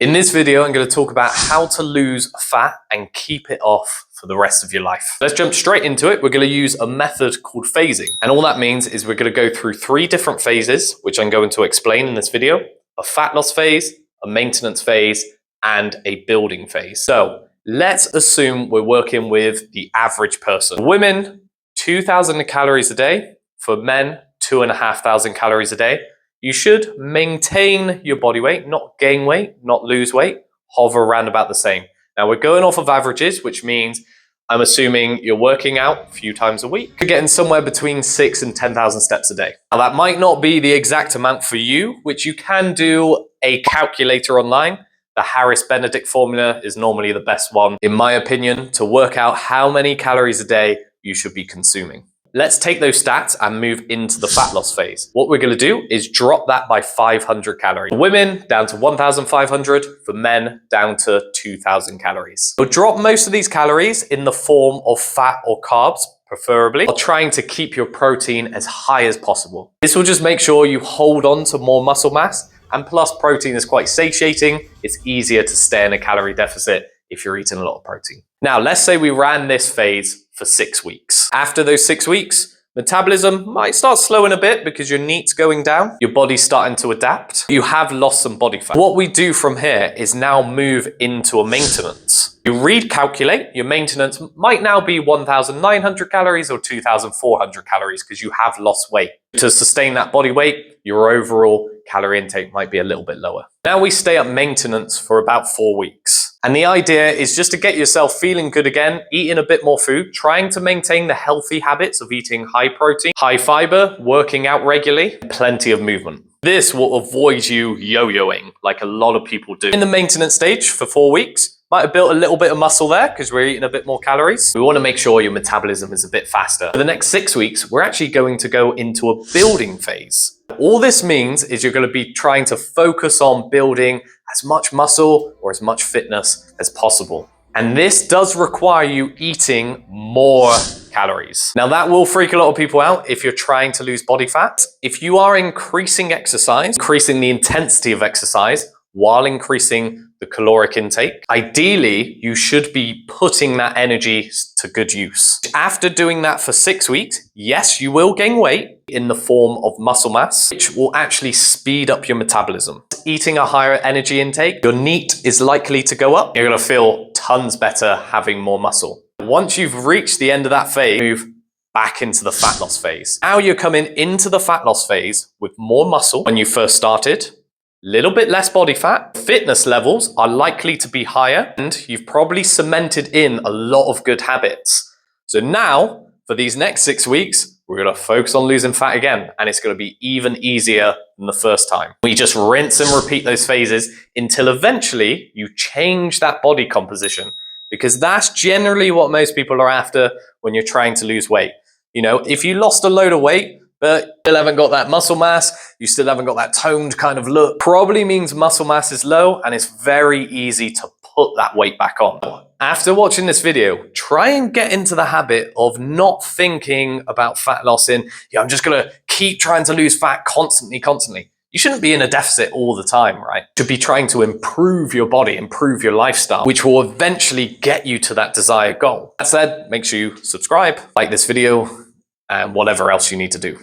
In this video, I'm going to talk about how to lose fat and keep it off for the rest of your life. Let's jump straight into it. We're going to use a method called phasing. And all that means is we're going to go through 3 different phases, which I'm going to explain in this video: a fat loss phase, a maintenance phase, and a building phase. So let's assume we're working with the average person. For women, 2,000 calories a day. For men, 2,500 calories a day. You should maintain your body weight, not gain weight, not lose weight, hover around about the same. Now we're going off of averages, which means I'm assuming you're working out a few times a week. You're getting somewhere between 6,000 and 10,000 steps a day. Now that might not be the exact amount for you, which you can do a calculator online. The Harris-Benedict formula is normally the best one, in my opinion, to work out how many calories a day you should be consuming. Let's take those stats and move into the fat loss phase. What we're going to do is drop that by 500 calories. For women, down to 1,500. For men, down to 2,000 calories. We'll drop most of these calories in the form of fat or carbs, preferably, while trying to keep your protein as high as possible. This will just make sure you hold on to more muscle mass, and plus protein is quite satiating. It's easier to stay in a calorie deficit if you're eating a lot of protein. Now, let's say we ran this phase for 6 weeks. After those 6 weeks, metabolism might start slowing a bit because your NEAT's going down. Your body's starting to adapt. You have lost some body fat. What we do from here is now move into a maintenance. You recalculate. Your maintenance might now be 1,900 calories or 2,400 calories because you have lost weight. To sustain that body weight, your overall calorie intake might be a little bit lower. Now we stay at maintenance for about 4 weeks. And the idea is just to get yourself feeling good again, eating a bit more food, trying to maintain the healthy habits of eating high protein, high fiber, working out regularly, plenty of movement. This will avoid you yo-yoing like a lot of people do. In the maintenance stage for 4 weeks, might have built a little bit of muscle there because we're eating a bit more calories. We want to make sure your metabolism is a bit faster. For the next 6 weeks, we're actually going to go into a building phase. All this means is you're going to be trying to focus on building as much muscle or as much fitness as possible. And this does require you eating more calories. Now that will freak a lot of people out if you're trying to lose body fat. If you are increasing exercise, increasing the intensity of exercise while increasing the caloric intake, ideally you should be putting that energy to good use. After doing that for 6 weeks, yes, you will gain weight in the form of muscle mass, which will actually speed up your metabolism. Eating a higher energy intake, your NEAT is likely to go up. You're going to feel tons better having more muscle. Once you've reached the end of that phase, move back into the fat loss phase. Now you're coming into the fat loss phase with more muscle when you first started, little bit less body fat, fitness levels are likely to be higher, and you've probably cemented in a lot of good habits. So now, for these next 6 weeks, we're going to focus on losing fat again, and it's going to be even easier than the first time. We just rinse and repeat those phases until eventually you change that body composition, because that's generally what most people are after when you're trying to lose weight. You know, if you lost a load of weight, but still haven't got that muscle mass, you still haven't got that toned kind of look, probably means muscle mass is low and it's very easy to put that weight back on. After watching this video, try and get into the habit of not thinking about fat loss in, I'm just gonna keep trying to lose fat constantly. You shouldn't be in a deficit all the time, right? You should be trying to improve your body, improve your lifestyle, which will eventually get you to that desired goal. That said, make sure you subscribe, like this video, and whatever else you need to do.